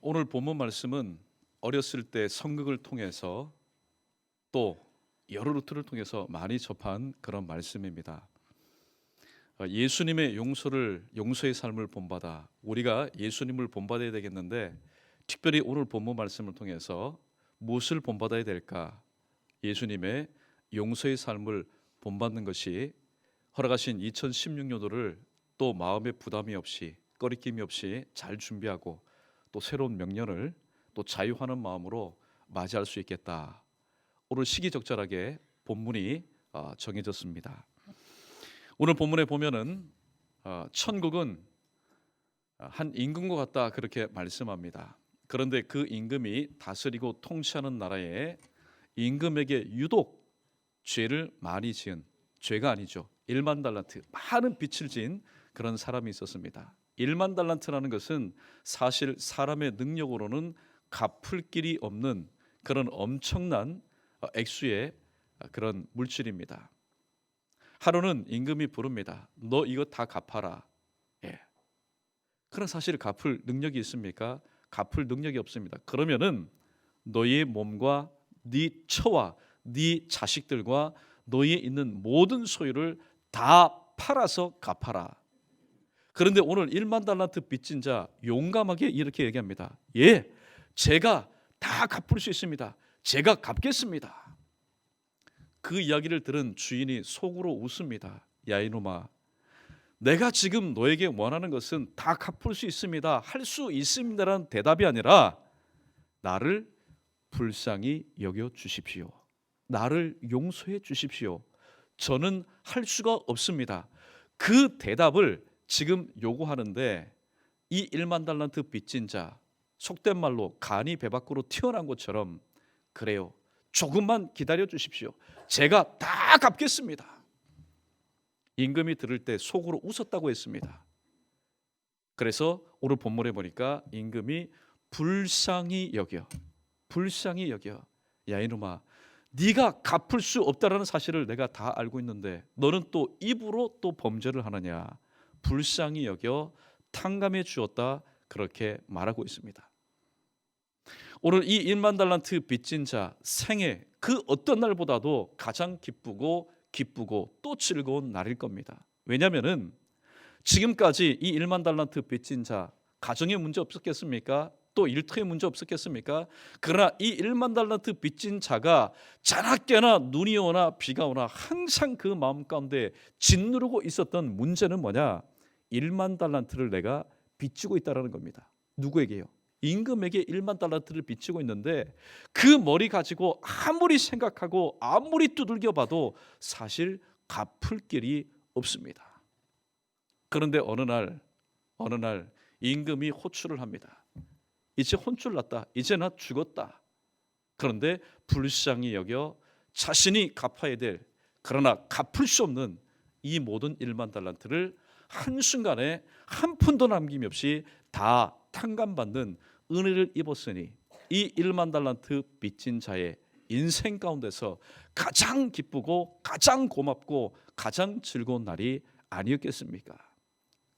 오늘 본문 말씀은 어렸을 때 성극을 통해서 또 여러 루트를 통해서 많이 접한 그런 말씀입니다. 예수님의 용서의 삶을 본받아 우리가 예수님을 본받아야 되겠는데, 특별히 오늘 본문 말씀을 통해서 무엇을 본받아야 될까? 예수님의 용서의 삶을 본받는 것이 허락하신 2016년도를 또 마음의 부담이 없이 꺼리낌이 없이 잘 준비하고 또 새로운 명년을 또 자유하는 마음으로 맞이할 수 있겠다. 오늘 시기적절하게 본문이 정해졌습니다. 오늘 본문에 보면은 천국은 한 임금과 같다 그렇게 말씀합니다. 그런데 그 임금이 다스리고 통치하는 나라에 임금에게 유독 죄를 많이 지은, 죄가 아니죠, 1만 달란트 많은 빚을 지은 그런 사람이 있었습니다. 1만 달란트라는 것은 사실 사람의 능력으로는 갚을 길이 없는 그런 엄청난 액수의 그런 물질입니다. 하루는 임금이 부릅니다. 너 이거 다 갚아라. 예. 그런 사실 갚을 능력이 있습니까? 갚을 능력이 없습니다. 그러면은 너의 몸과 네 처와 네 자식들과 너에 있는 모든 소유를 다 팔아서 갚아라. 그런데 오늘 1만 달란트 빚진 자 용감하게 이렇게 얘기합니다. 예, 제가 다 갚을 수 있습니다. 제가 갚겠습니다. 그 이야기를 들은 주인이 속으로 웃습니다. 야 이놈아, 내가 지금 너에게 원하는 것은 다 갚을 수 있습니다, 할 수 있습니다라는 대답이 아니라 나를 불쌍히 여겨 주십시오. 나를 용서해 주십시오. 저는 할 수가 없습니다. 그 대답을 지금 요구하는데, 이 1만 달란트 빚진 자, 속된 말로 간이 배 밖으로 튀어나온 것처럼, 그래요, 조금만 기다려 주십시오. 제가 다 갚겠습니다. 임금이 들을 때 속으로 웃었다고 했습니다. 그래서 오늘 본문에 보니까 임금이 불쌍히 여겨, 야 이놈아, 네가 갚을 수 없다라는 사실을 내가 다 알고 있는데 너는 또 입으로 또 범죄를 하느냐. 불쌍히 여겨 탕감해 주었다, 그렇게 말하고 있습니다. 오늘 이 1만 달란트 빚진 자 생애 그 어떤 날보다도 가장 기쁘고 또 즐거운 날일 겁니다. 왜냐하면은 지금까지 이 1만 달란트 빚진 자 가정에 문제 없었겠습니까? 또 일터에 문제 없었겠습니까? 그러나 이 1만 달란트 빚진 자가 자나깨나 눈이 오나 비가 오나 항상 그 마음 가운데 짓누르고 있었던 문제는 뭐냐? 1만 달란트를 내가 빚지고 있다는 겁니다. 누구에게요? 임금에게 1만 달란트를 빚지고 있는데 그 머리 가지고 아무리 생각하고 아무리 두들겨 봐도 사실 갚을 길이 없습니다. 그런데 어느 날 임금이 호출을 합니다. 이제 혼쭐 났다, 이제 나 죽었다. 그런데 불쌍히 여겨 자신이 갚아야 될, 그러나 갚을 수 없는 이 모든 1만 달란트를 한순간에 한 푼도 남김이 없이 다 탕감받는 은혜를 입었으니 이 1만 달란트 빚진 자의 인생 가운데서 가장 기쁘고 가장 고맙고 가장 즐거운 날이 아니었겠습니까?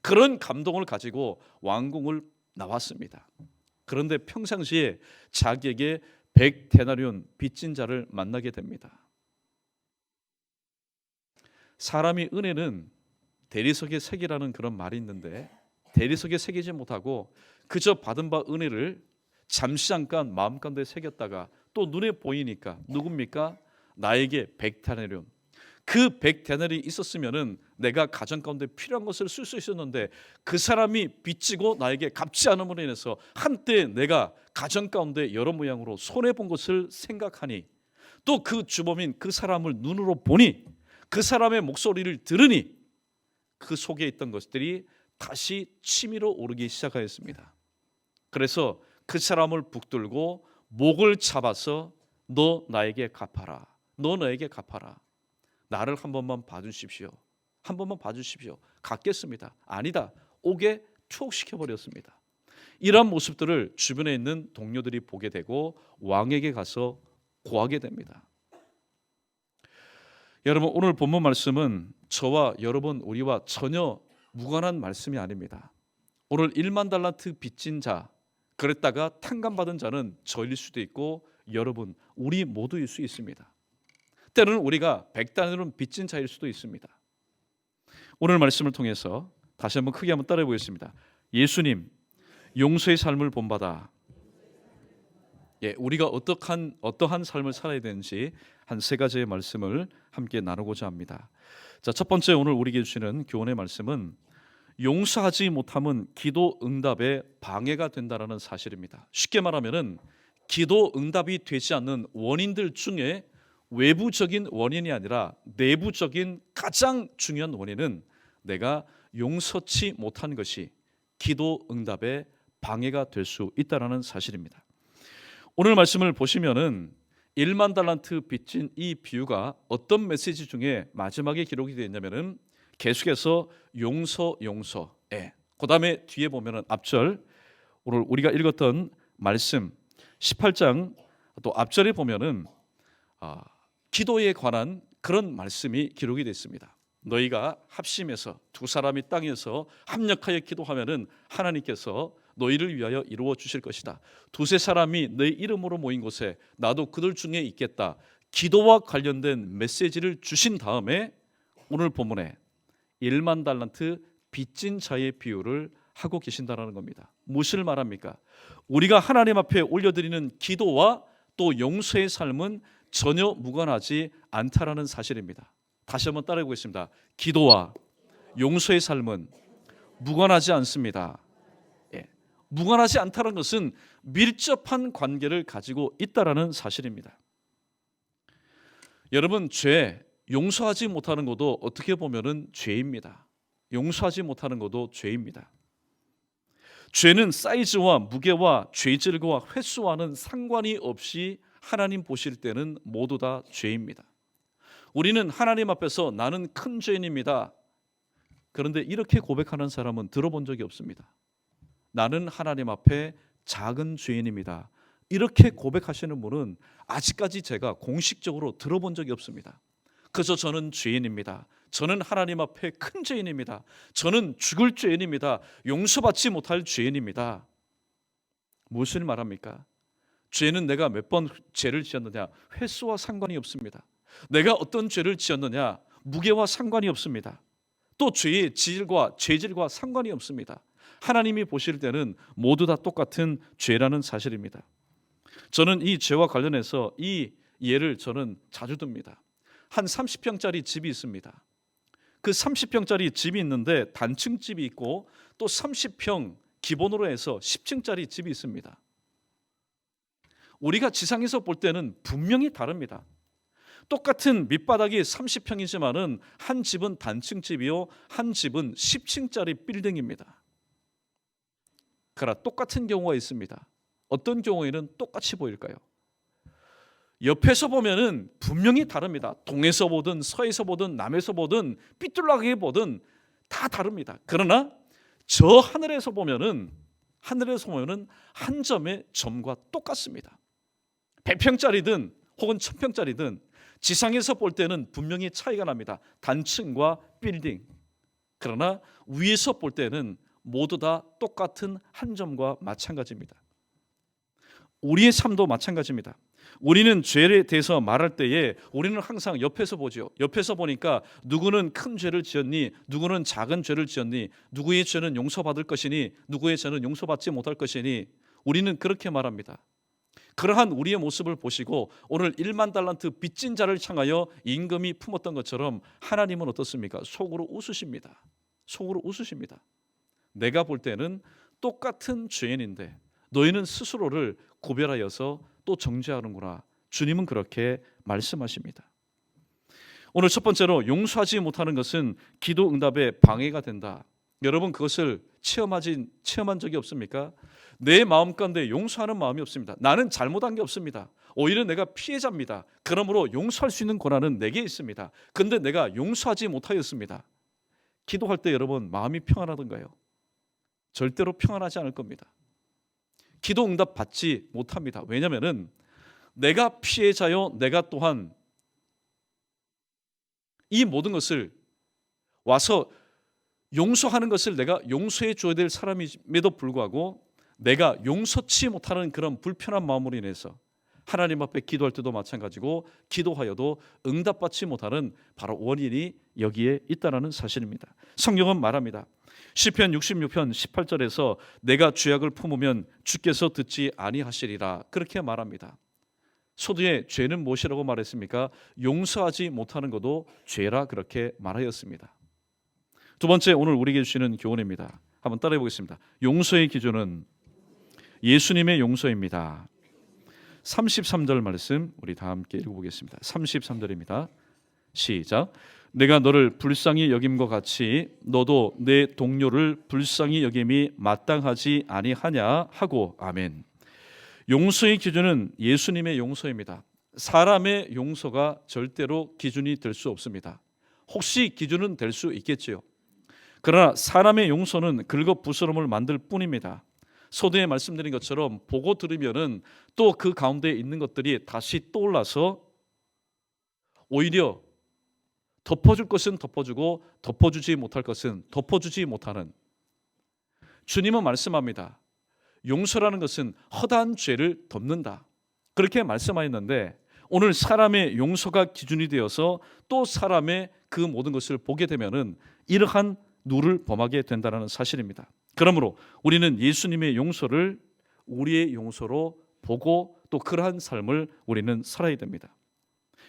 그런 감동을 가지고 왕궁을 나왔습니다. 그런데 평상시에 자기에게 100데나리온 빚진 자를 만나게 됩니다. 사람이 은혜는 대리석에 새기라는 그런 말이 있는데, 대리석에 새기지 못하고 그저 받은 바 은혜를 잠시 잠깐 마음 가운데 새겼다가 또 눈에 보이니까 누굽니까? 나에게 100데나리온. 그 100데나리 있었으면은 내가 가정 가운데 필요한 것을 쓸 수 있었는데 그 사람이 빚지고 나에게 갚지 않음으로 인해서 한때 내가 가정 가운데 여러 모양으로 손해 본 것을 생각하니, 또 그 주범인 그 사람을 눈으로 보니, 그 사람의 목소리를 들으니 그 속에 있던 것들이 다시 치밀어 오르기 시작하였습니다. 그래서 그 사람을 붙들고 목을 잡아서 너 나에게 갚아라, 너 너에게 갚아라, 나를 한 번만 봐주십시오, 한 번만 봐주십시오. 갚겠습니다. 아니다, 옥에 투옥시켜버렸습니다. 이러한 모습들을 주변에 있는 동료들이 보게 되고 왕에게 가서 고하게 됩니다. 여러분, 오늘 본문 말씀은 저와 여러분 우리와 전혀 무관한 말씀이 아닙니다. 오늘 1만 달란트 빚진 자, 그랬다가 탕감받은 자는 저일 수도 있고 여러분 우리 모두일 수 있습니다. 때로는 우리가 백단으로는 빚진 자일 수도 있습니다. 오늘 말씀을 통해서 다시 한번 크게 한번 따라해 보겠습니다. 예수님 용서의 삶을 본받아 우리가 어떠한 삶을 살아야 되는지 한 세 가지의 말씀을 함께 나누고자 합니다. 자, 첫 번째 오늘 우리에게 주시는 교훈의 말씀은 용서하지 못함은 기도 응답에 방해가 된다라는 사실입니다. 쉽게 말하면은 기도 응답이 되지 않는 원인들 중에 외부적인 원인이 아니라 내부적인 가장 중요한 원인은 내가 용서치 못한 것이 기도 응답에 방해가 될 수 있다라는 사실입니다. 오늘 말씀을 보시면은 1만 달란트 빚진 이 비유가 어떤 메시지 중에 마지막에 기록이 되어 있냐면은 계속해서 용서. 그다음에 뒤에 보면은 앞절 오늘 우리가 읽었던 말씀 18장 또 앞절에 보면은 기도에 관한 그런 말씀이 기록이 됐습니다. 너희가 합심해서 두 사람이 땅에서 합력하여 기도하면은 하나님께서 너희를 위하여 이루어 주실 것이다. 두세 사람이 내 이름으로 모인 곳에 나도 그들 중에 있겠다. 기도와 관련된 메시지를 주신 다음에 오늘 본문에 1만 달란트 빚진 자의 비유를 하고 계신다라는 겁니다. 무엇을 말합니까? 우리가 하나님 앞에 올려드리는 기도와 또 용서의 삶은 전혀 무관하지 않다라는 사실입니다. 다시 한번 따라해 보겠습니다. 기도와 용서의 삶은 무관하지 않습니다. 무관하지 않다는 것은 밀접한 관계를 가지고 있다라는 사실입니다. 여러분, 죄 용서하지 못하는 것도 어떻게 보면은 죄입니다. 용서하지 못하는 것도 죄입니다. 죄는 사이즈와 무게와 죄질과 횟수와는 상관이 없이 하나님 보실 때는 모두 다 죄입니다. 우리는 하나님 앞에서 나는 큰 죄인입니다. 그런데 이렇게 고백하는 사람은 들어본 적이 없습니다. 나는 하나님 앞에 작은 죄인입니다. 이렇게 고백하시는 분은 아직까지 제가 공식적으로 들어본 적이 없습니다. 그래서 저는 죄인입니다. 저는 하나님 앞에 큰 죄인입니다. 저는 죽을 죄인입니다. 용서받지 못할 죄인입니다. 무엇을 말합니까? 죄는 내가 몇 번 죄를 지었느냐 횟수와 상관이 없습니다. 내가 어떤 죄를 지었느냐 무게와 상관이 없습니다. 또 죄의 질과 죄질과 상관이 없습니다. 하나님이 보실 때는 모두 다 똑같은 죄라는 사실입니다. 저는 이 죄와 관련해서 이 예를 저는 자주 듭니다. 한 30평짜리 집이 있습니다. 그 30평짜리 집이 있는데 단층 집이 있고 또 30평 기본으로 해서 10층짜리 집이 있습니다. 우리가 지상에서 볼 때는 분명히 다릅니다. 똑같은 밑바닥이 30평이지만은 한 집은 단층 집이요, 한 집은 10층짜리 빌딩입니다. 그러나 똑같은 경우가 있습니다. 어떤 경우에는 똑같이 보일까요? 옆에서 보면은 분명히 다릅니다. 동에서 보든 서에서 보든 남에서 보든 삐뚤나게 보든 다 다릅니다. 그러나 저 하늘에서 보면은 한 점의 점과 똑같습니다. 100평짜리든 혹은 1000평짜리든 지상에서 볼 때는 분명히 차이가 납니다. 단층과 빌딩. 그러나 위에서 볼 때는 모두 다 똑같은 한 점과 마찬가지입니다. 우리의 삶도 마찬가지입니다. 우리는 죄에 대해서 말할 때에 우리는 항상 옆에서 보죠. 옆에서 보니까 누구는 큰 죄를 지었니, 누구는 작은 죄를 지었니, 누구의 죄는 용서받을 것이니, 누구의 죄는 용서받지 못할 것이니, 우리는 그렇게 말합니다. 그러한 우리의 모습을 보시고 오늘 1만 달란트 빚진 자를 향하여 임금이 품었던 것처럼 하나님은 어떻습니까? 속으로 웃으십니다. 속으로 웃으십니다. 내가 볼 때는 똑같은 죄인인데 너희는 스스로를 구별하여서 또 정죄하는구나. 주님은 그렇게 말씀하십니다. 오늘 첫 번째로 용서하지 못하는 것은 기도 응답에 방해가 된다. 여러분 그것을 체험한 적이 없습니까? 내 마음 가운데 용서하는 마음이 없습니다. 나는 잘못한 게 없습니다. 오히려 내가 피해자입니다. 그러므로 용서할 수 있는 권한은 내게 있습니다. 그런데 내가 용서하지 못하였습니다. 기도할 때 여러분 마음이 평안하던가요? 절대로 평안하지 않을 겁니다. 기도 응답 받지 못합니다. 왜냐하면 내가 피해자요, 내가 또한 이 모든 것을 와서 용서하는 것을 내가 용서해 줘야 될 사람임에도 불구하고 내가 용서치 못하는 그런 불편한 마음으로 인해서 하나님 앞에 기도할 때도 마찬가지고 기도하여도 응답받지 못하는 바로 원인이 여기에 있다는 사실입니다. 성경은 말합니다. 시편 66편 18절에서 내가 죄악을 품으면 주께서 듣지 아니하시리라 그렇게 말합니다. 소두의 죄는 무엇이라고 말했습니까? 용서하지 못하는 것도 죄라 그렇게 말하였습니다. 두 번째, 오늘 우리에게 주시는 교훈입니다. 한번 따라해 보겠습니다. 용서의 기준은 예수님의 용서입니다. 33절 말씀 우리 다 함께 읽어보겠습니다. 33절입니다. 시작. 내가 너를 불쌍히 여김과 같이 너도 내 동료를 불쌍히 여김이 마땅하지 아니하냐 하고. 아멘. 용서의 기준은 예수님의 용서입니다. 사람의 용서가 절대로 기준이 될 수 없습니다. 혹시 기준은 될 수 있겠지요. 그러나 사람의 용서는 긁어부스럼을 만들 뿐입니다. 소두에 말씀드린 것처럼 보고 들으면은 또 그 가운데 있는 것들이 다시 떠올라서 오히려 덮어줄 것은 덮어주고 덮어주지 못할 것은 덮어주지 못하는, 주님은 말씀합니다. 용서라는 것은 허다한 죄를 덮는다 그렇게 말씀하였는데, 오늘 사람의 용서가 기준이 되어서 또 사람의 그 모든 것을 보게 되면은 이러한 누를 범하게 된다는 사실입니다. 그러므로 우리는 예수님의 용서를 우리의 용서로 보고 또 그러한 삶을 우리는 살아야 됩니다.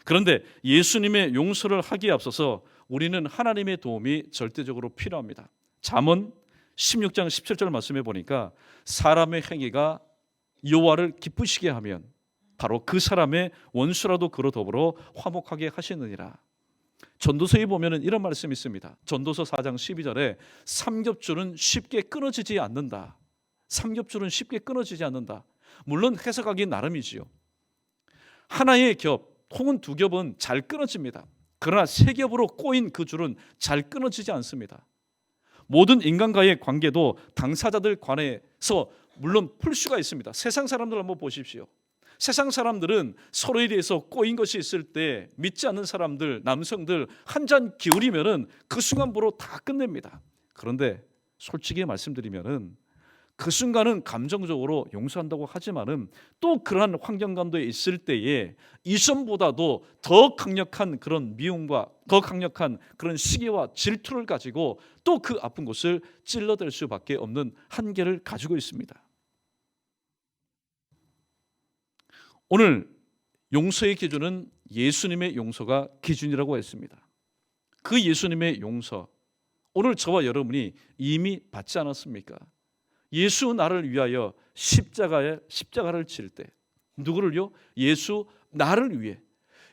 그런데 예수님의 용서를 하기에 앞서서 우리는 하나님의 도움이 절대적으로 필요합니다. 잠언 16장 17절 말씀해 보니까 사람의 행위가 여호와를 기쁘시게 하면 바로 그 사람의 원수라도 그로 더불어 화목하게 하시느니라. 전도서에 보면 이런 말씀이 있습니다. 전도서 4장 12절에 삼겹줄은 쉽게 끊어지지 않는다. 삼겹줄은 쉽게 끊어지지 않는다. 물론 해석하기 나름이지요. 하나의 겹 혹은 두 겹은 잘 끊어집니다. 그러나 세 겹으로 꼬인 그 줄은 잘 끊어지지 않습니다. 모든 인간과의 관계도 당사자들 간에서 물론 풀 수가 있습니다. 세상 사람들 한번 보십시오. 세상 사람들은 서로에 대해서 꼬인 것이 있을 때 믿지 않는 사람들, 남성들 한 잔 기울이면은 그 순간부로 다 끝냅니다. 그런데 솔직히 말씀드리면은 그 순간은 감정적으로 용서한다고 하지만은 또 그러한 환경감도에 있을 때에 이전보다도 더 강력한 그런 미움과 더 강력한 그런 시기와 질투를 가지고 또 그 아픈 곳을 찔러댈 수밖에 없는 한계를 가지고 있습니다. 오늘 용서의 기준은 예수님의 용서가 기준이라고 했습니다. 그 예수님의 용서, 오늘 저와 여러분이 이미 받지 않았습니까? 예수 나를 위하여 십자가를 칠 때 누구를요? 예수 나를 위해,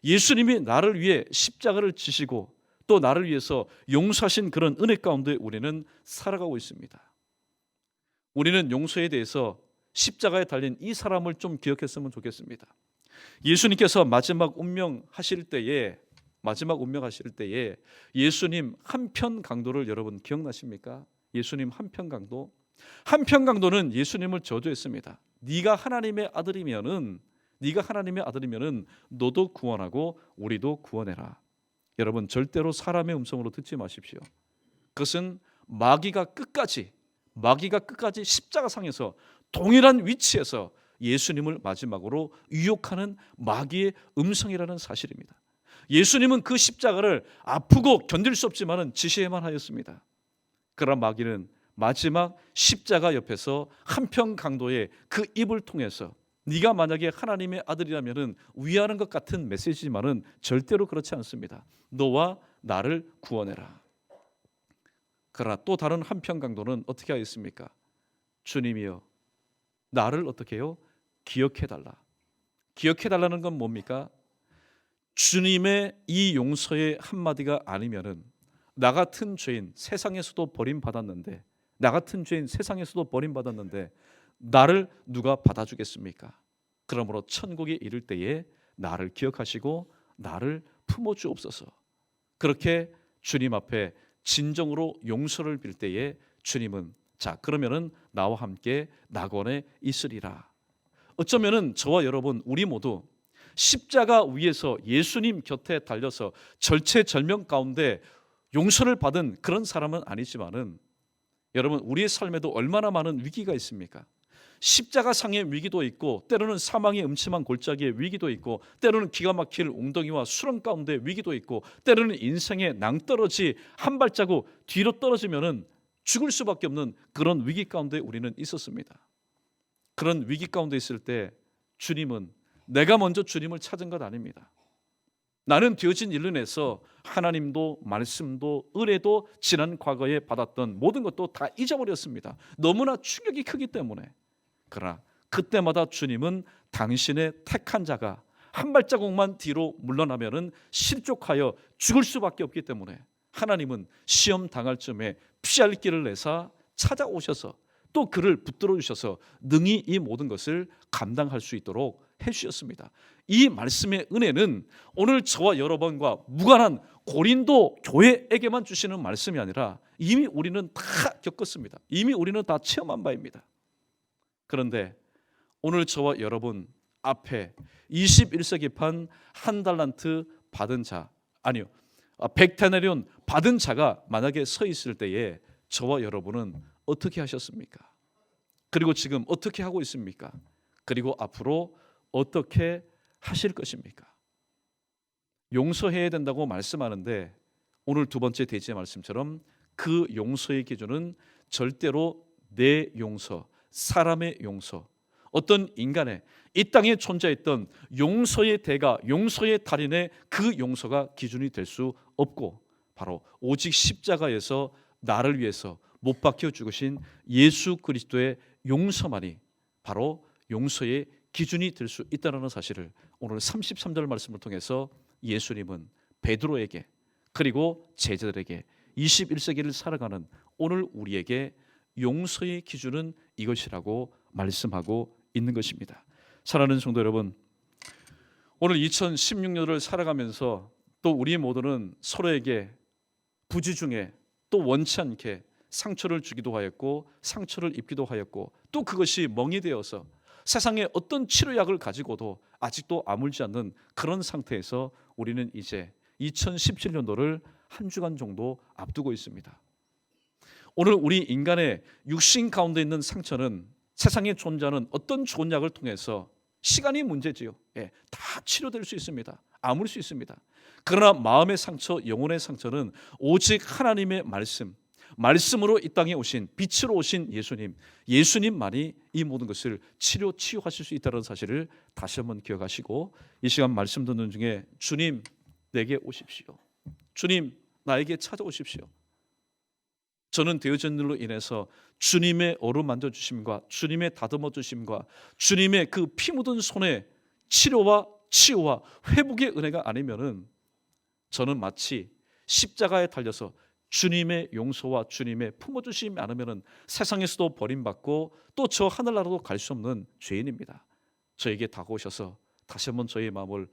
예수님이 나를 위해 십자가를 지시고 또 나를 위해서 용서하신 그런 은혜 가운데 우리는 살아가고 있습니다. 우리는 용서에 대해서 십자가에 달린 이 사람을 좀 기억했으면 좋겠습니다. 예수님께서 마지막 운명하실 때에 예수님 한편 강도를 여러분 기억나십니까? 예수님 한편 강도는 예수님을 저주했습니다. 네가 하나님의 아들이면은 너도 구원하고 우리도 구원해라. 여러분 절대로 사람의 음성으로 듣지 마십시오. 그것은 마귀가 끝까지 십자가상에서 동일한 위치에서 예수님을 마지막으로 유혹하는 마귀의 음성이라는 사실입니다. 예수님은 그 십자가를 아프고 견딜 수 없지만은 지시해만 하였습니다. 그러나 마귀는 마지막 십자가 옆에서 한편 강도의 그 입을 통해서 네가 만약에 하나님의 아들이라면은 위하는 것 같은 메시지지만은 절대로 그렇지 않습니다. 너와 나를 구원해라. 그러나 또 다른 한편 강도는 어떻게 하겠습니까? 주님이여 나를 어떻게 해요? 기억해달라. 기억해달라는 건 뭡니까? 주님의 이 용서의 한마디가 아니면은 나 같은 죄인 세상에서도 버림받았는데 나를 누가 받아주겠습니까? 그러므로 천국에 이를 때에 나를 기억하시고 나를 품어주옵소서. 그렇게 주님 앞에 진정으로 용서를 빌 때에 주님은 자 그러면은 나와 함께 낙원에 있으리라. 어쩌면은 저와 여러분 우리 모두 십자가 위에서 예수님 곁에 달려서 절체절명 가운데 용서를 받은 그런 사람은 아니지만은 여러분 우리의 삶에도 얼마나 많은 위기가 있습니까? 십자가상의 위기도 있고, 때로는 사망의 음침한 골짜기의 위기도 있고, 때로는 기가 막힐 웅덩이와 수렁 가운데 위기도 있고, 때로는 인생의 낭떠러지 한 발자국 뒤로 떨어지면은 죽을 수밖에 없는 그런 위기 가운데 우리는 있었습니다. 그런 위기 가운데 있을 때 주님은, 내가 먼저 주님을 찾은 것 아닙니다. 나는 되어진 일로 인해서 하나님도 말씀도 은혜도 지난 과거에 받았던 모든 것도 다 잊어버렸습니다. 너무나 충격이 크기 때문에. 그러나 그때마다 주님은 당신의 택한 자가 한 발자국만 뒤로 물러나면은 실족하여 죽을 수밖에 없기 때문에 하나님은 시험 당할 쯤에 피할 길을 내사 찾아오셔서 또 그를 붙들어 주셔서 능히 이 모든 것을 감당할 수 있도록 해주셨습니다. 이 말씀의 은혜는 오늘 저와 여러분과 무관한 고린도 교회에게만 주시는 말씀이 아니라 이미 우리는 다 겪었습니다. 이미 우리는 다 체험한 바입니다. 그런데 오늘 저와 여러분 앞에 21세기판 한 달란트 받은 자, 아니요, 100데나리온 받은 자가 만약에 서 있을 때에 저와 여러분은 어떻게 하셨습니까? 그리고 지금 어떻게 하고 있습니까? 그리고 앞으로 어떻게 하실 것입니까? 용서해야 된다고 말씀하는데 오늘 두 번째 대지의 말씀처럼 그 용서의 기준은 절대로 내 용서, 사람의 용서, 어떤 인간의 이 땅에 존재했던 용서의 대가, 용서의 달인의 그 용서가 기준이 될 수 없고 바로 오직 십자가에서 나를 위해서 못 박혀 죽으신 예수 그리스도의 용서만이 바로 용서의 기준이 될 수 있다는 사실을 오늘 33절 말씀을 통해서 예수님은 베드로에게 그리고 제자들에게 21세기를 살아가는 오늘 우리에게 용서의 기준은 이것이라고 말씀하고 있는 것입니다. 사랑하는 성도 여러분, 오늘 2016년을 살아가면서 또 우리 모두는 서로에게 부지 중에 또 원치 않게 상처를 주기도 하였고 상처를 입기도 하였고 또 그것이 멍이 되어서 세상에 어떤 치료약을 가지고도 아직도 아물지 않는 그런 상태에서 우리는 이제 2017년도를 한 주간 정도 앞두고 있습니다. 오늘 우리 인간의 육신 가운데 있는 상처는 세상에 존재하는 어떤 좋은 약을 통해서 시간이 문제지요. 다 치료될 수 있습니다. 아물 수 있습니다. 그러나 마음의 상처, 영혼의 상처는 오직 하나님의 말씀으로 이 땅에 오신, 빛으로 오신 예수님만이 이 모든 것을 치유하실 수 있다는 사실을 다시 한번 기억하시고 이 시간 말씀 듣는 중에 주님 내게 오십시오. 주님 나에게 찾아오십시오. 저는 되어진 일로 인해서 주님의 어루만져 주심과 주님의 다듬어 주심과 주님의 그 피 묻은 손에 치료와 치유와 회복의 은혜가 아니면은 저는 마치 십자가에 달려서 주님의 용서와 주님의 품어주심이 않으면 세상에서도 버림받고 또 저 하늘나라도 갈 수 없는 죄인입니다. 저에게 다가오셔서 다시 한번 저의 마음을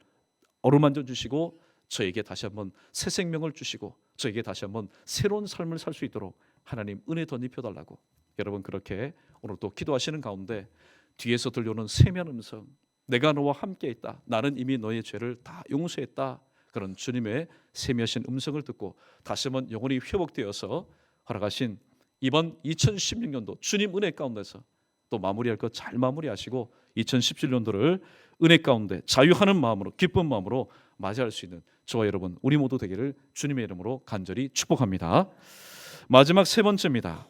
어루만져 주시고 저에게 다시 한번 새 생명을 주시고 저에게 다시 한번 새로운 삶을 살 수 있도록 하나님 은혜 덧입혀달라고 여러분 그렇게 오늘 또 기도하시는 가운데 뒤에서 들려오는 세미한 음성, 내가 너와 함께 있다, 나는 이미 너의 죄를 다 용서했다, 그런 주님의 세미하신 음성을 듣고 다시 한번 영혼이 회복되어서 허락하신 이번 2016년도 주님 은혜 가운데서 또 마무리할 것 잘 마무리하시고 2017년도를 은혜 가운데 자유하는 마음으로 기쁜 마음으로 맞이할 수 있는 저와 여러분 우리 모두 되기를 주님의 이름으로 간절히 축복합니다. 마지막 세 번째입니다.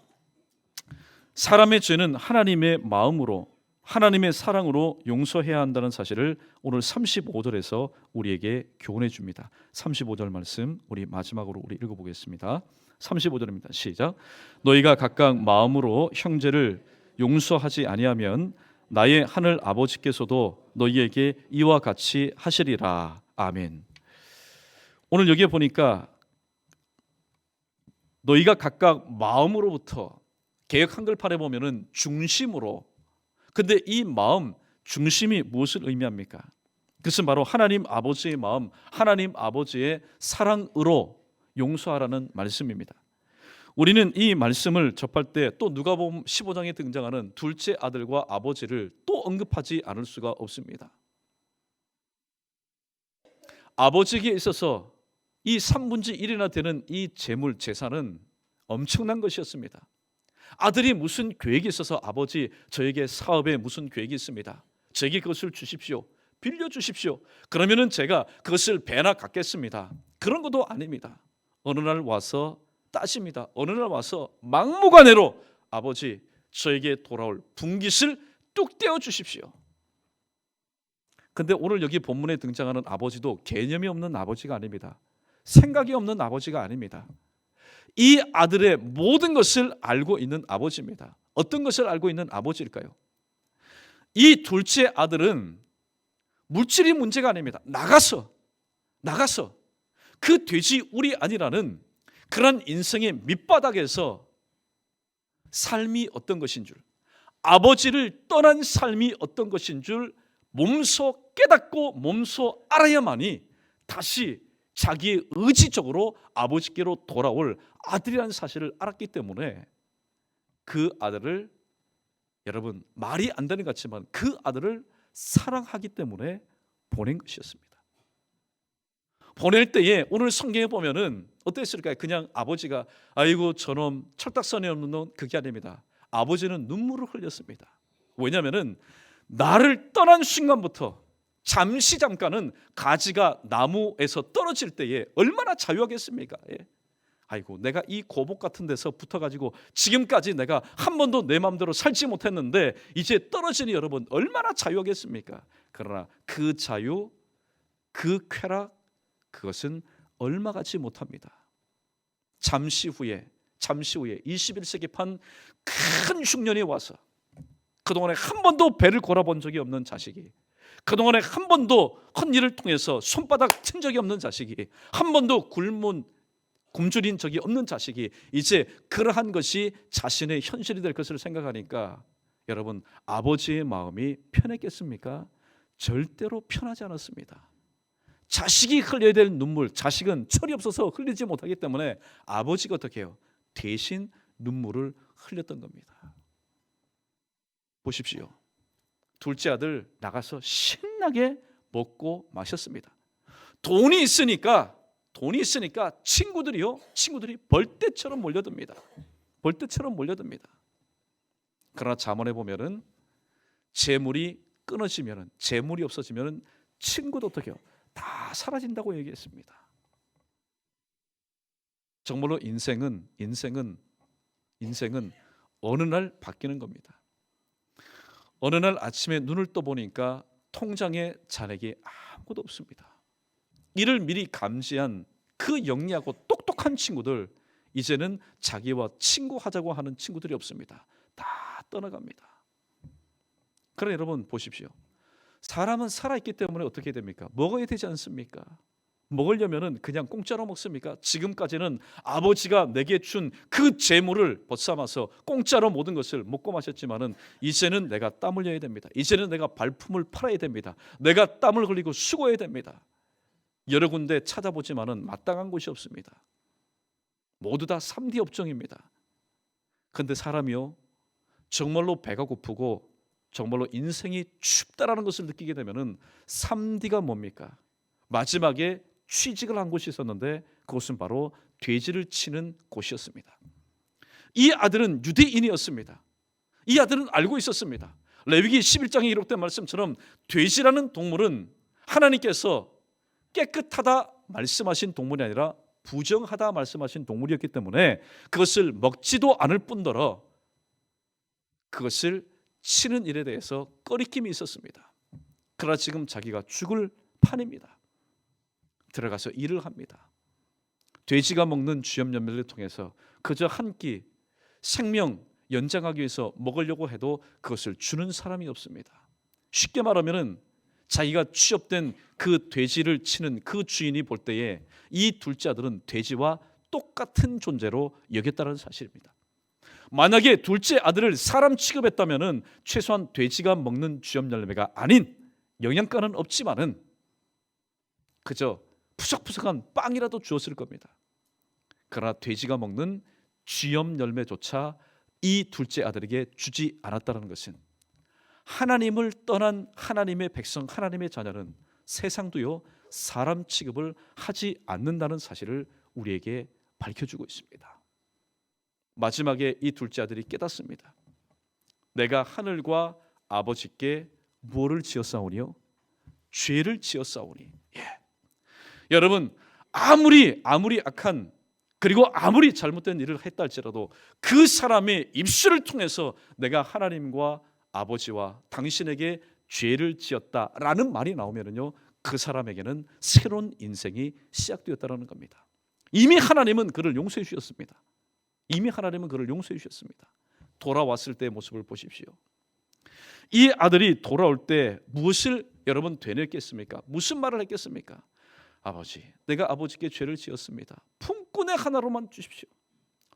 사람의 죄는 하나님의 마음으로 하나님의 사랑으로 용서해야 한다는 사실을 오늘 35절에서 우리에게 교훈해 줍니다. 35절 말씀 우리 마지막으로 우리 읽어보겠습니다. 35절입니다. 시작. 너희가 각각 마음으로 형제를 용서하지 아니하면 나의 하늘 아버지께서도 너희에게 이와 같이 하시리라. 아멘. 오늘 여기에 보니까 너희가 각각 마음으로부터 개역 한글판에 보면은 중심으로, 근데 이 마음 중심이 무엇을 의미합니까? 그것은 바로 하나님 아버지의 마음, 하나님 아버지의 사랑으로 용서하라는 말씀입니다. 우리는 이 말씀을 접할 때 또 누가복음 15장에 등장하는 둘째 아들과 아버지를 또 언급하지 않을 수가 없습니다. 아버지에게 있어서 이 3분의 1이나 되는 이 재물, 재산은 엄청난 것이었습니다. 아들이 무슨 계획이 있어서 아버지 저에게 사업에 무슨 계획이 있습니다. 저에게 그것을 주십시오. 빌려주십시오. 그러면은 제가 그것을 배나 갚겠습니다. 그런 것도 아닙니다. 어느 날 와서 따집니다. 어느 날 와서 막무가내로 아버지 저에게 돌아올 분깃을 뚝 떼어 주십시오. 근데 오늘 여기 본문에 등장하는 아버지도 개념이 없는 아버지가 아닙니다. 생각이 없는 아버지가 아닙니다. 이 아들의 모든 것을 알고 있는 아버지입니다. 어떤 것을 알고 있는 아버지일까요? 이 둘째 아들은 물질이 문제가 아닙니다. 나가서 그 돼지 우리 아니라는 그런 인생의 밑바닥에서 삶이 어떤 것인 줄, 아버지를 떠난 삶이 어떤 것인 줄 몸소 깨닫고 몸소 알아야만이 다시 자기의 의지적으로 아버지께로 돌아올 아들이라는 사실을 알았기 때문에 그 아들을, 여러분 말이 안 되는 것 같지만 그 아들을 사랑하기 때문에 보낸 것이었습니다. 보낼 때에 오늘 성경에 보면은 어땠을까요? 그냥 아버지가 아이고 저놈 철딱선이 없는 놈, 그게 아닙니다. 아버지는 눈물을 흘렸습니다. 왜냐하면은 나를 떠난 순간부터 잠깐은 가지가 나무에서 떨어질 때에 얼마나 자유하겠습니까? 예. 아이고 내가 이 고복 같은 데서 붙어가지고 지금까지 내가 한 번도 내 마음대로 살지 못했는데 이제 떨어지니 여러분 얼마나 자유하겠습니까? 그러나 그 자유, 그 쾌락, 그것은 얼마 같지 못합니다. 잠시 후에 21세기판 큰 흉년이 와서 그동안에 한 번도 배를 골아본 적이 없는 자식이, 그동안에 한 번도 헛일을 통해서 손바닥 튼 적이 없는 자식이, 한 번도 굶주린 적이 없는 자식이 이제 그러한 것이 자신의 현실이 될 것을 생각하니까 여러분 아버지의 마음이 편했겠습니까? 절대로 편하지 않았습니다. 자식이 흘려야 될 눈물, 자식은 철이 없어서 흘리지 못하기 때문에 아버지가 어떻게 해요? 대신 눈물을 흘렸던 겁니다. 보십시오. 둘째 아들 나가서 신나게 먹고 마셨습니다. 돈이 있으니까 친구들이 벌떼처럼 몰려듭니다. 그러나 잠언에 보면은 재물이 끊어지면은, 재물이 없어지면은 친구도 어떻게 해요? 다 사라진다고 얘기했습니다. 정말로 인생은 어느 날 바뀌는 겁니다. 어느 날 아침에 눈을 떠보니까 통장에 잔액이 아무것도 없습니다. 이를 미리 감지한 그 영리하고 똑똑한 친구들, 이제는 자기와 친구하자고 하는 친구들이 없습니다. 다 떠나갑니다. 그러나 여러분 보십시오. 사람은 살아있기 때문에 어떻게 됩니까? 먹어야 되지 않습니까? 먹으려면은 그냥 공짜로 먹습니까? 지금까지는 아버지가 내게 준 그 재물을 벗삼아서 공짜로 모든 것을 먹고 마셨지만은 이제는 내가 땀 흘려야 됩니다. 이제는 내가 발품을 팔아야 됩니다. 내가 땀을 흘리고 수고해야 됩니다. 여러 군데 찾아보지만은 마땅한 곳이 없습니다. 모두 다 3D 업종입니다. 그런데 사람이요, 정말로 배가 고프고 정말로 인생이 춥다라는 것을 느끼게 되면은 3D가 뭡니까? 마지막에 취직을 한 곳이 있었는데 그것은 바로 돼지를 치는 곳이었습니다. 이 아들은 유대인이었습니다. 이 아들은 알고 있었습니다. 레위기 11장에 기록된 말씀처럼 돼지라는 동물은 하나님께서 깨끗하다 말씀하신 동물이 아니라 부정하다 말씀하신 동물이었기 때문에 그것을 먹지도 않을 뿐더러 그것을 치는 일에 대해서 꺼리낌이 있었습니다. 그러나 지금 자기가 죽을 판입니다. 들어가서 일을 합니다. 돼지가 먹는 쥐염 열매를 통해서 그저 한 끼 생명 연장하기 위해서 먹으려고 해도 그것을 주는 사람이 없습니다. 쉽게 말하면은 자기가 취업된 그 돼지를 치는 그 주인이 볼 때에 이 둘째 아들은 돼지와 똑같은 존재로 여겼다는 사실입니다. 만약에 둘째 아들을 사람 취급했다면은 최소한 돼지가 먹는 쥐염 열매가 아닌, 영양가는 없지만은 그저 푸석푸석한 빵이라도 주었을 겁니다. 그러나 돼지가 먹는 쥐염 열매조차 이 둘째 아들에게 주지 않았다는 것은 하나님을 떠난 하나님의 백성, 하나님의 자녀는 세상도요 사람 취급을 하지 않는다는 사실을 우리에게 밝혀주고 있습니다. 마지막에 이 둘째 아들이 깨닫습니다. 내가 하늘과 아버지께 무엇을 지었사오니요? 죄를 지었사오니. 여러분, 아무리 악한 그리고 아무리 잘못된 일을 했다 할지라도 그 사람의 입술을 통해서 내가 하나님과 아버지와 당신에게 죄를 지었다라는 말이 나오면요, 그 사람에게는 새로운 인생이 시작되었다라는 겁니다. 이미 하나님은 그를 용서해 주셨습니다. 이미 하나님은 그를 용서해 주셨습니다. 돌아왔을 때의 모습을 보십시오. 이 아들이 돌아올 때 무엇을 여러분 되뇌겠습니까? 무슨 말을 했겠습니까? 아버지, 내가 아버지께 죄를 지었습니다. 품꾼의 하나로만 주십시오.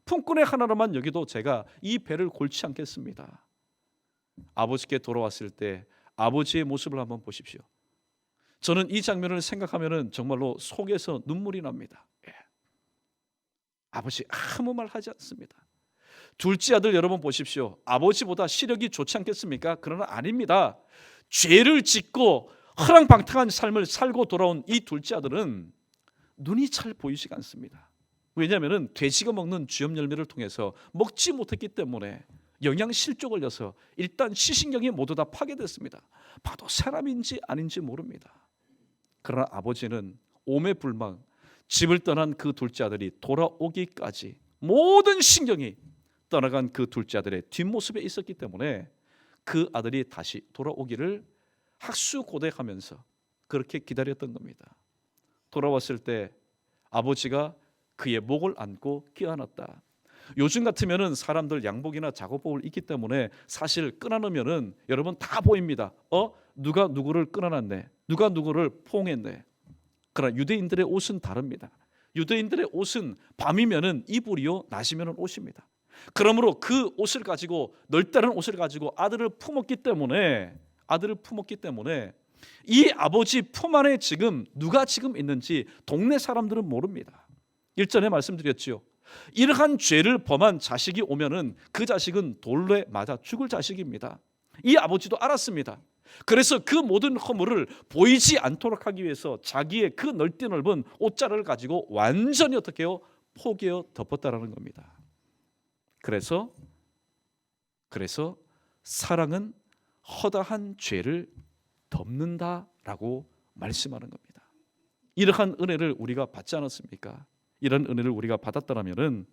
품꾼의 하나로만 여기도 제가 이 배를 골치 않겠습니다. 아버지께 돌아왔을 때 아버지의 모습을 한번 보십시오. 저는 이 장면을 생각하면 정말로 속에서 눈물이 납니다. 아버지 아무 말 하지 않습니다. 둘째 아들 여러분 보십시오. 아버지보다 시력이 좋지 않겠습니까? 그러나 아닙니다. 죄를 짓고 허랑방탕한 삶을 살고 돌아온 이 둘째 아들은 눈이 잘 보이지가 않습니다. 왜냐하면 돼지가 먹는 쥐염 열매를 통해서 먹지 못했기 때문에 영양실조 걸려서 일단 시신경이 모두 다 파괴됐습니다. 봐도 사람인지 아닌지 모릅니다. 그러나 아버지는 오매불망 집을 떠난 그 둘째 아들이 돌아오기까지 모든 신경이 떠나간 그 둘째 아들의 뒷모습에 있었기 때문에 그 아들이 다시 돌아오기를 학수고대하면서 그렇게 기다렸던 겁니다. 돌아왔을 때 아버지가 그의 목을 안고 껴안았다. 요즘 같으면은 사람들 양복이나 작업복을 입기 때문에 사실 끊어놓으면은 여러분 다 보입니다. 누가 누구를 끊어놨네, 누가 누구를 포옹했네. 그러나 유대인들의 옷은 다릅니다. 유대인들의 옷은 밤이면은 이불이요, 낮이면은 옷입니다. 그러므로 그 옷을 가지고 넓다른 옷을 가지고 아들을 품었기 때문에 이 아버지 품 안에 지금 누가 지금 있는지 동네 사람들은 모릅니다. 일전에 말씀드렸지요. 이러한 죄를 범한 자식이 오면은 그 자식은 돌에 맞아 죽을 자식입니다. 이 아버지도 알았습니다. 그래서 그 모든 허물을 보이지 않도록 하기 위해서 자기의 그 넓은 옷자락을 가지고 완전히 어떻게 해요? 포개어 덮었다라는 겁니다. 그래서 사랑은 허다한 죄를 덮는다라고 말씀하는 겁니다. 이러한 은혜를 우리가 받지 않았습니까? 이런 은혜를 우리가 받았다라면은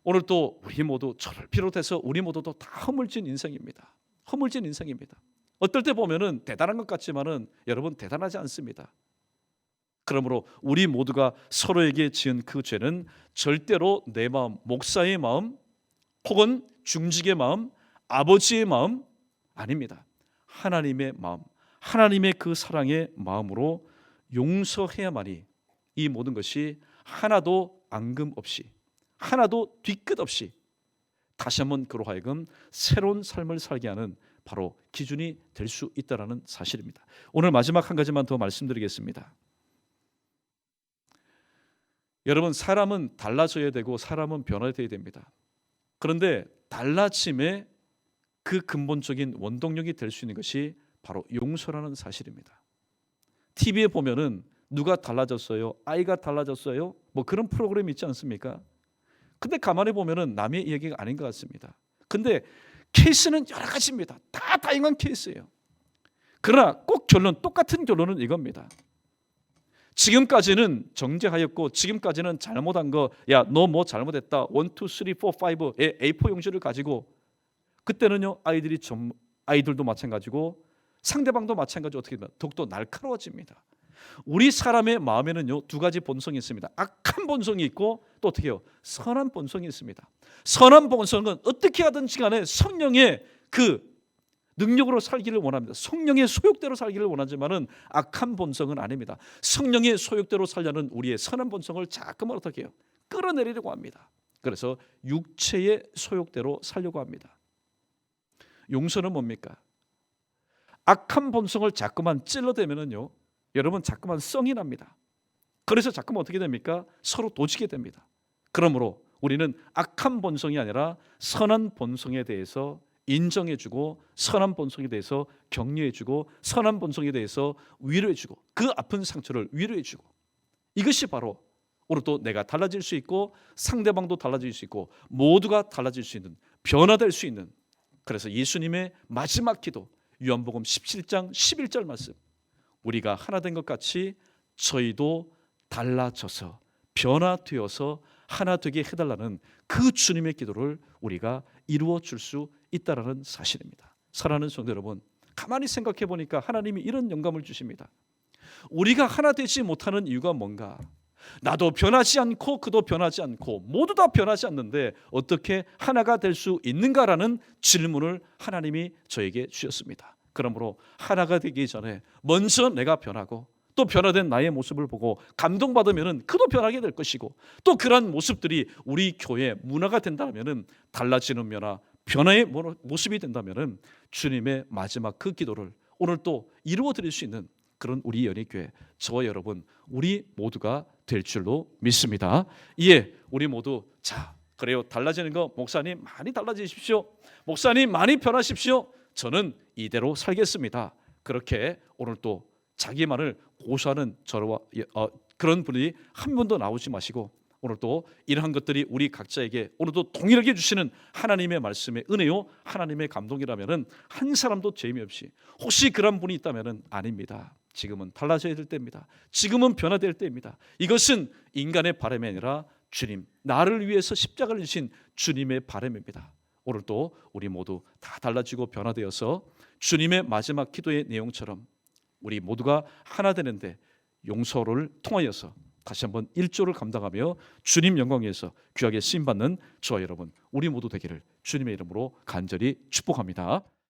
오늘 또 우리 모두 저를 비롯해서 우리 모두도 다 허물진 인생입니다. 허물진 인생입니다. 어떨 때 보면은 대단한 것 같지만은 여러분 대단하지 않습니다. 그러므로 우리 모두가 서로에게 지은 그 죄는 절대로 내 마음, 목사의 마음, 혹은 중직의 마음, 아버지의 마음 아닙니다. 하나님의 마음, 하나님의 그 사랑의 마음으로 용서해야만이 이 모든 것이 하나도 앙금 없이, 하나도 뒤끝 없이 다시 한번 그로 하여금 새로운 삶을 살게 하는 바로 기준이 될 수 있다는 사실입니다. 오늘 마지막 한 가지만 더 말씀드리겠습니다. 여러분, 사람은 달라져야 되고 사람은 변화되어야 됩니다. 그런데 달라짐의 그 근본적인 원동력이 될 수 있는 것이 바로 용서라는 사실입니다. TV에 보면은 누가 달라졌어요? 아이가 달라졌어요? 뭐 그런 프로그램이 있지 않습니까? 근데 가만히 보면은 남의 이야기가 아닌 것 같습니다. 근데 케이스는 여러 가지입니다. 다 다양한 케이스예요. 그러나 꼭 똑같은 결론은 이겁니다. 지금까지는 정죄하였고 지금까지는 잘못한 거, 야 너 뭐 잘못했다, 1, 2, 3, 4, 5의 A4 용지를 가지고 그때는요 아이들도 마찬가지고 상대방도 마찬가지로 어떻게 됩니까? 더욱더 날카로워집니다. 우리 사람의 마음에는요 두 가지 본성이 있습니다. 악한 본성이 있고 또 어떻게 해요? 선한 본성이 있습니다. 선한 본성은 어떻게 하든지 간에 성령의 그 능력으로 살기를 원합니다. 성령의 소욕대로 살기를 원하지만은 악한 본성은 아닙니다. 성령의 소욕대로 살려는 우리의 선한 본성을 자꾸만 어떻게 해요? 끌어내리려고 합니다. 그래서 육체의 소욕대로 살려고 합니다. 용서는 뭡니까? 악한 본성을 자꾸만 찔러대면은요, 여러분 자꾸만 성이 납니다. 그래서 자꾸만 어떻게 됩니까? 서로 도지게 됩니다. 그러므로 우리는 악한 본성이 아니라 선한 본성에 대해서 인정해주고, 선한 본성에 대해서 격려해주고, 선한 본성에 대해서 위로해주고, 그 아픈 상처를 위로해주고, 이것이 바로 오늘 또 내가 달라질 수 있고 상대방도 달라질 수 있고 모두가 달라질 수 있는, 변화될 수 있는, 그래서 예수님의 마지막 기도 요한복음 17장 11절 말씀, 우리가 하나 된 것 같이 저희도 달라져서 변화되어서 하나 되게 해달라는 그 주님의 기도를 우리가 이루어 줄 수 있다는 사실입니다. 사랑하는 성도 여러분, 가만히 생각해 보니까 하나님이 이런 영감을 주십니다. 우리가 하나 되지 못하는 이유가 뭔가? 나도 변하지 않고 그도 변하지 않고 모두 다 변하지 않는데 어떻게 하나가 될 수 있는가라는 질문을 하나님이 저에게 주셨습니다. 그러므로 하나가 되기 전에 먼저 내가 변하고 또 변화된 나의 모습을 보고 감동받으면 그도 변하게 될 것이고, 또 그런 모습들이 우리 교회 문화가 된다면, 달라지는 변화, 변화의 모습이 된다면 주님의 마지막 그 기도를 오늘 또 이루어 드릴 수 있는 그런 우리 연희교회, 저와 여러분 우리 모두가 될 줄로 믿습니다. 이에 우리 모두 자, 그래요, 달라지는 거 목사님 많이 달라지십시오, 목사님 많이 변하십시오, 저는 이대로 살겠습니다. 그렇게 오늘 또 자기만을 고수하는 저와 그런 분이 한 분도 나오지 마시고, 오늘 또 이러한 것들이 우리 각자에게 오늘도 동일하게 주시는 하나님의 말씀의 은혜요, 하나님의 감동이라면 한 사람도 죄미 없이, 혹시 그런 분이 있다면 아닙니다. 지금은 달라져야 될 때입니다. 지금은 변화될 때입니다. 이것은 인간의 바람이 아니라 주님, 나를 위해서 십자가를 지신 주님의 바람입니다. 오늘 또 우리 모두 다 달라지고 변화되어서 주님의 마지막 기도의 내용처럼 우리 모두가 하나 되는데 용서를 통하여서 다시 한번 일조를 감당하며 주님 영광 위에서 귀하게 쓰임받는 저와 여러분 우리 모두 되기를 주님의 이름으로 간절히 축복합니다.